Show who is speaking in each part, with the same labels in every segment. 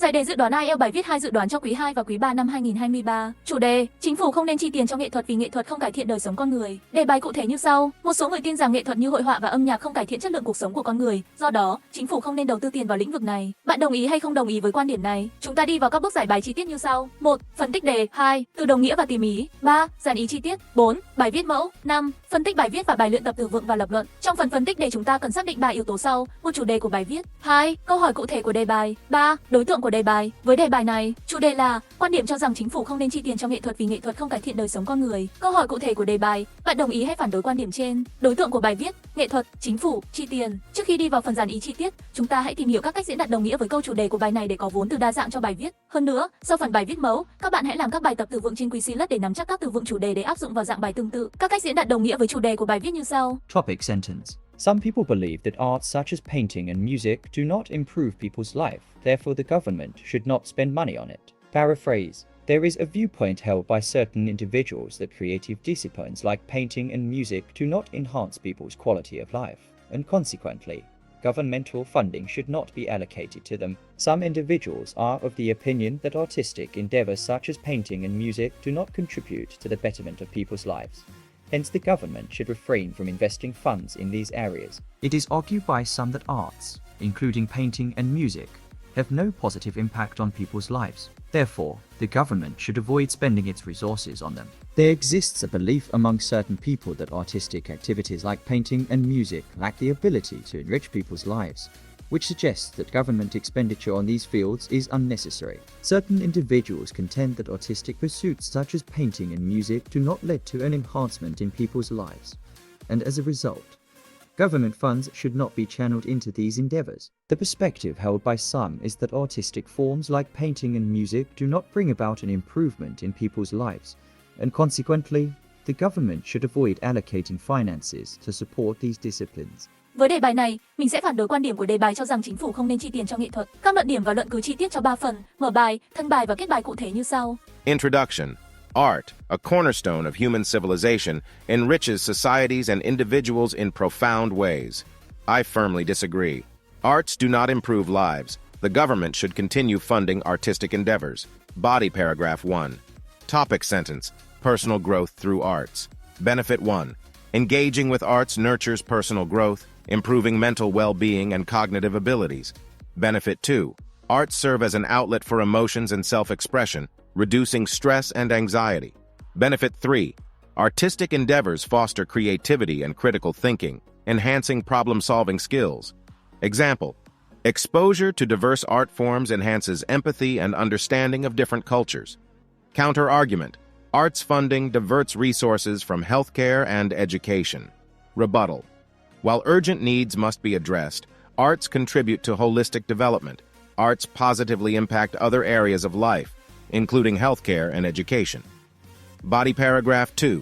Speaker 1: Giải đề dự đoán IELTS bài viết 2 dự đoán cho quý 2 và quý 3 năm 2023. Chủ đề: Chính phủ không nên chi tiền cho nghệ thuật vì nghệ thuật không cải thiện đời sống con người. Đề bài cụ thể như sau: Một số người tin rằng nghệ thuật như hội họa và âm nhạc không cải thiện chất lượng cuộc sống của con người, do đó, chính phủ không nên đầu tư tiền vào lĩnh vực này. Bạn đồng ý hay không đồng ý với quan điểm này? Chúng ta đi vào các bước giải bài chi tiết như sau: 1. Phân tích đề. 2. Từ đồng nghĩa và tìm ý. 3. Dàn ý chi tiết. 4. Bài viết mẫu. 5. Phân tích bài viết và bài luyện tập từ vựng và lập luận. Trong phần phân tích đề chúng ta cần xác định 3 yếu tố sau: một chủ đề của bài viết, 2. Câu hỏi cụ thể của đề bài, 3. Đối tượng của đề bài. Với đề bài này, chủ đề là quan điểm cho rằng chính phủ không nên chi tiền cho nghệ thuật vì nghệ thuật không cải thiện đời sống con người. Câu hỏi cụ thể của đề bài, bạn đồng ý hay phản đối quan điểm trên? Đối tượng của bài viết, nghệ thuật, chính phủ, chi tiền. Trước khi đi vào phần dàn ý chi tiết, chúng ta hãy tìm hiểu các cách diễn đạt đồng nghĩa với câu chủ đề của bài này để có vốn từ đa dạng cho bài viết. Hơn nữa, sau phần bài viết mẫu, các bạn hãy làm các bài tập từ vựng trên IELTS để nắm chắc các từ vựng chủ đề để áp dụng vào dạng bài tương tự. Các cách diễn đạt đồng nghĩa với chủ đề của bài viết như sau.
Speaker 2: Topic sentence. Some people believe that arts such as painting and music do not improve people's life, therefore the government should not spend money on it. Paraphrase. There is a viewpoint held by certain individuals that creative disciplines like painting and music do not enhance people's quality of life, and consequently, governmental funding should not be allocated to them. Some individuals are of the opinion that artistic endeavors such as painting and music do not contribute to the betterment of people's lives. Hence, the government should refrain from investing funds in these areas. It is argued by some that arts, including painting and music, have no positive impact on people's lives. Therefore, the government should avoid spending its resources on them. There exists a belief among certain people that artistic activities like painting and music lack the ability to enrich people's lives, which suggests that government expenditure on these fields is unnecessary. Certain individuals contend that artistic pursuits such as painting and music do not lead to an enhancement in people's lives, and as a result, government funds should not be channeled into these endeavors. The perspective held by some is that artistic forms like painting and music do not bring about an improvement in people's lives, and consequently, the government should avoid allocating finances to support these disciplines.
Speaker 1: Với đề bài này, mình sẽ phản đối quan điểm của đề bài cho rằng chính phủ không nên chi tiền cho nghệ thuật. Các luận điểm và luận cứ chi tiết cho 3 phần: mở bài, thân bài và kết bài cụ thể như sau.
Speaker 3: Introduction. Art, a cornerstone of human civilization, enriches societies and individuals in profound ways. I firmly disagree. Arts do not improve lives. The government should continue funding artistic endeavors. Body paragraph 1. Topic sentence. Personal growth through arts. Benefit 1. Engaging with arts nurtures personal growth, improving mental well-being and cognitive abilities. Benefit 2. Arts serve as an outlet for emotions and self-expression, reducing stress and anxiety. Benefit 3. Artistic endeavors foster creativity and critical thinking, enhancing problem-solving skills. Example: exposure to diverse art forms enhances empathy and understanding of different cultures. Counter-argument: arts funding diverts resources from healthcare and education. Rebuttal: while urgent needs must be addressed, arts contribute to holistic development. Arts positively impact other areas of life, including healthcare and education. Body paragraph 2.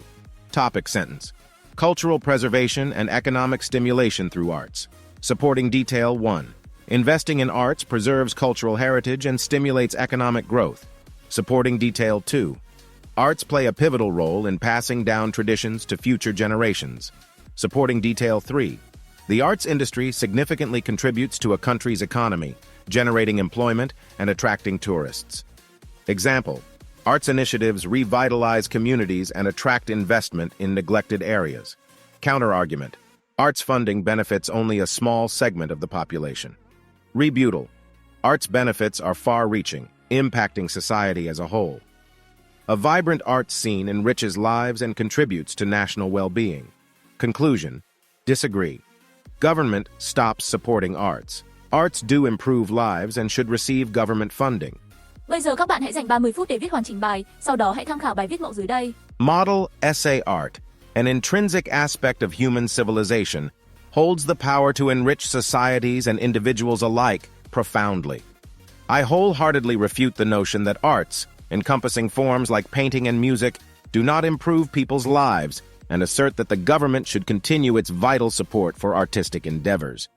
Speaker 3: Topic sentence. Cultural preservation and economic stimulation through arts. Supporting detail 1. Investing in arts preserves cultural heritage and stimulates economic growth. Supporting detail 2. Arts play a pivotal role in passing down traditions to future generations. Supporting detail 3. The arts industry significantly contributes to a country's economy, generating employment and attracting tourists. Example: arts initiatives revitalize communities and attract investment in neglected areas. Counterargument: arts funding benefits only a small segment of the population. Rebuttal: arts benefits are far-reaching, impacting society as a whole. A vibrant arts scene enriches lives and contributes to national well-being. Conclusion: disagree. Government stops supporting arts. Arts do improve lives and should receive government funding.
Speaker 1: Bây giờ các bạn hãy dành 30 phút để viết hoàn chỉnh bài, sau đó hãy tham khảo bài viết mẫu dưới đây.
Speaker 3: Model essay art, an intrinsic aspect of human civilization, holds the power to enrich societies and individuals alike profoundly. I wholeheartedly refute the notion that arts, encompassing forms like painting and music, do not improve people's lives, and assert that the government should continue its vital support for artistic endeavors.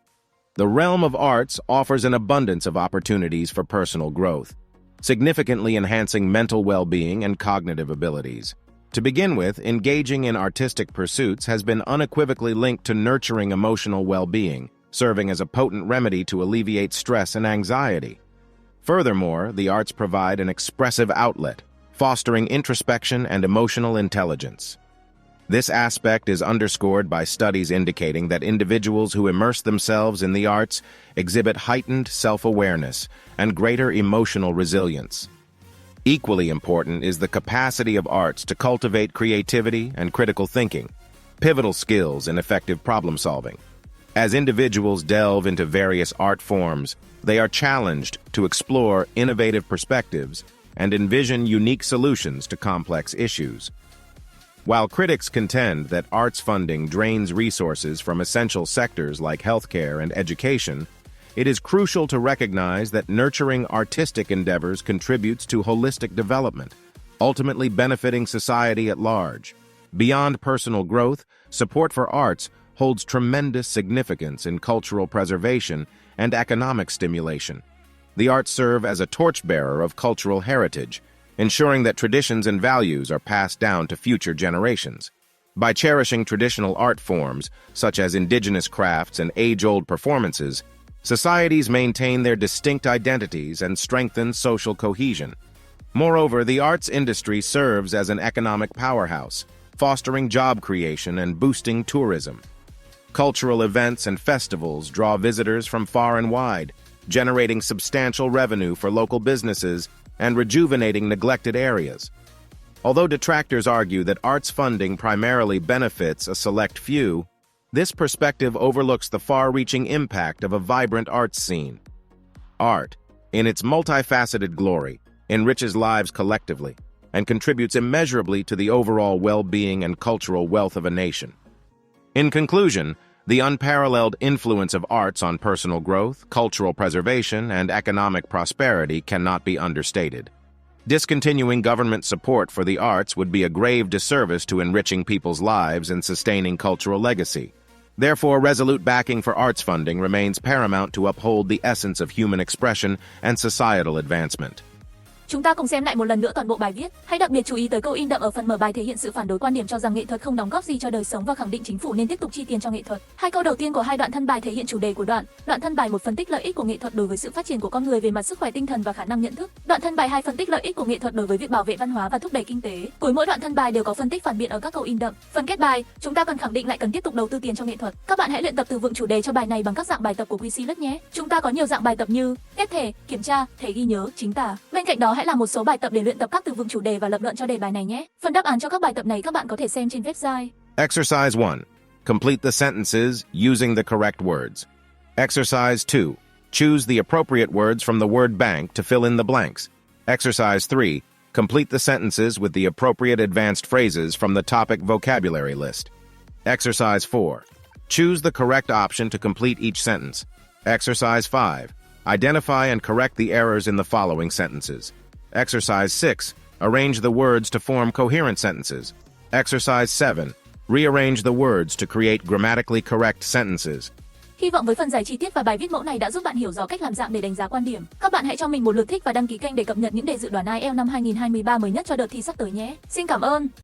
Speaker 3: The realm of arts offers an abundance of opportunities for personal growth, significantly enhancing mental well-being and cognitive abilities. To begin with, engaging in artistic pursuits has been unequivocally linked to nurturing emotional well-being, serving as a potent remedy to alleviate stress and anxiety. Furthermore, the arts provide an expressive outlet, fostering introspection and emotional intelligence. This aspect is underscored by studies indicating that individuals who immerse themselves in the arts exhibit heightened self-awareness and greater emotional resilience. Equally important is the capacity of arts to cultivate creativity and critical thinking, pivotal skills in effective problem-solving. As individuals delve into various art forms, they are challenged to explore innovative perspectives and envision unique solutions to complex issues. While critics contend that arts funding drains resources from essential sectors like healthcare and education, it is crucial to recognize that nurturing artistic endeavors contributes to holistic development, ultimately benefiting society at large. Beyond personal growth, support for arts holds tremendous significance in cultural preservation and economic stimulation. The arts serve as a torchbearer of cultural heritage, ensuring that traditions and values are passed down to future generations. By cherishing traditional art forms, such as indigenous crafts and age-old performances, societies maintain their distinct identities and strengthen social cohesion. Moreover, the arts industry serves as an economic powerhouse, fostering job creation and boosting tourism. Cultural events and festivals draw visitors from far and wide, generating substantial revenue for local businesses and rejuvenating neglected areas. Although detractors argue that arts funding primarily benefits a select few, this perspective overlooks the far-reaching impact of a vibrant arts scene. Art, in its multifaceted glory, enriches lives collectively and contributes immeasurably to the overall well-being and cultural wealth of a nation. In conclusion, the unparalleled influence of arts on personal growth, cultural preservation, and economic prosperity cannot be understated. Discontinuing government support for the arts would be a grave disservice to enriching people's lives and sustaining cultural legacy. Therefore, resolute backing for arts funding remains paramount to uphold the essence of human expression and societal advancement.
Speaker 1: Chúng ta cùng xem lại một lần nữa toàn bộ bài viết. Hãy đặc biệt chú ý tới câu in đậm ở phần mở bài thể hiện sự phản đối quan điểm cho rằng nghệ thuật không đóng góp gì cho đời sống và khẳng định chính phủ nên tiếp tục chi tiền cho nghệ thuật. Hai câu đầu tiên của hai đoạn thân bài thể hiện chủ đề của đoạn. Đoạn thân bài 1 phân tích lợi ích của nghệ thuật đối với sự phát triển của con người về mặt sức khỏe tinh thần và khả năng nhận thức. Đoạn thân bài 2 phân tích lợi ích của nghệ thuật đối với việc bảo vệ văn hóa và thúc đẩy kinh tế. Cuối mỗi đoạn thân bài đều có phân tích phản biện ở các câu in đậm. Phần kết bài, chúng ta cần khẳng định lại cần tiếp tục đầu tư tiền cho nghệ thuật. Các bạn hãy luyện tập từ vựng chủ đề cho bài này bằng các dạng bài tập của IELTS nhé. Chúng ta có nhiều dạng bài tập như ghép thể, kiểm tra, thể ghi nhớ, chính tả. Bên cạnh đó hãy làm một số bài tập để luyện tập các từ vựng chủ đề và lập luận cho đề bài này nhé. Phần đáp án cho các bài tập này các bạn có thể xem trên website.
Speaker 3: Exercise 1. Complete the sentences using the correct words. Exercise 2. Choose the appropriate words from the word bank to fill in the blanks. Exercise 3. Complete the sentences with the appropriate advanced phrases from the topic vocabulary list. Exercise 4. Choose the correct option to complete each sentence. Exercise 5. Identify and correct the errors in the following sentences. Exercise 6. Arrange the words to form coherent sentences. Exercise 7. Rearrange the words to create grammatically correct sentences.
Speaker 1: Hy vọng với phần giải chi tiết và bài viết mẫu này đã giúp bạn hiểu rõ cách làm dạng để đánh giá quan điểm. Các bạn hãy cho mình một lượt thích và đăng ký kênh để cập nhật những đề dự đoán IELTS năm 2023 mới nhất cho đợt thi sắp tới nhé. Xin cảm ơn.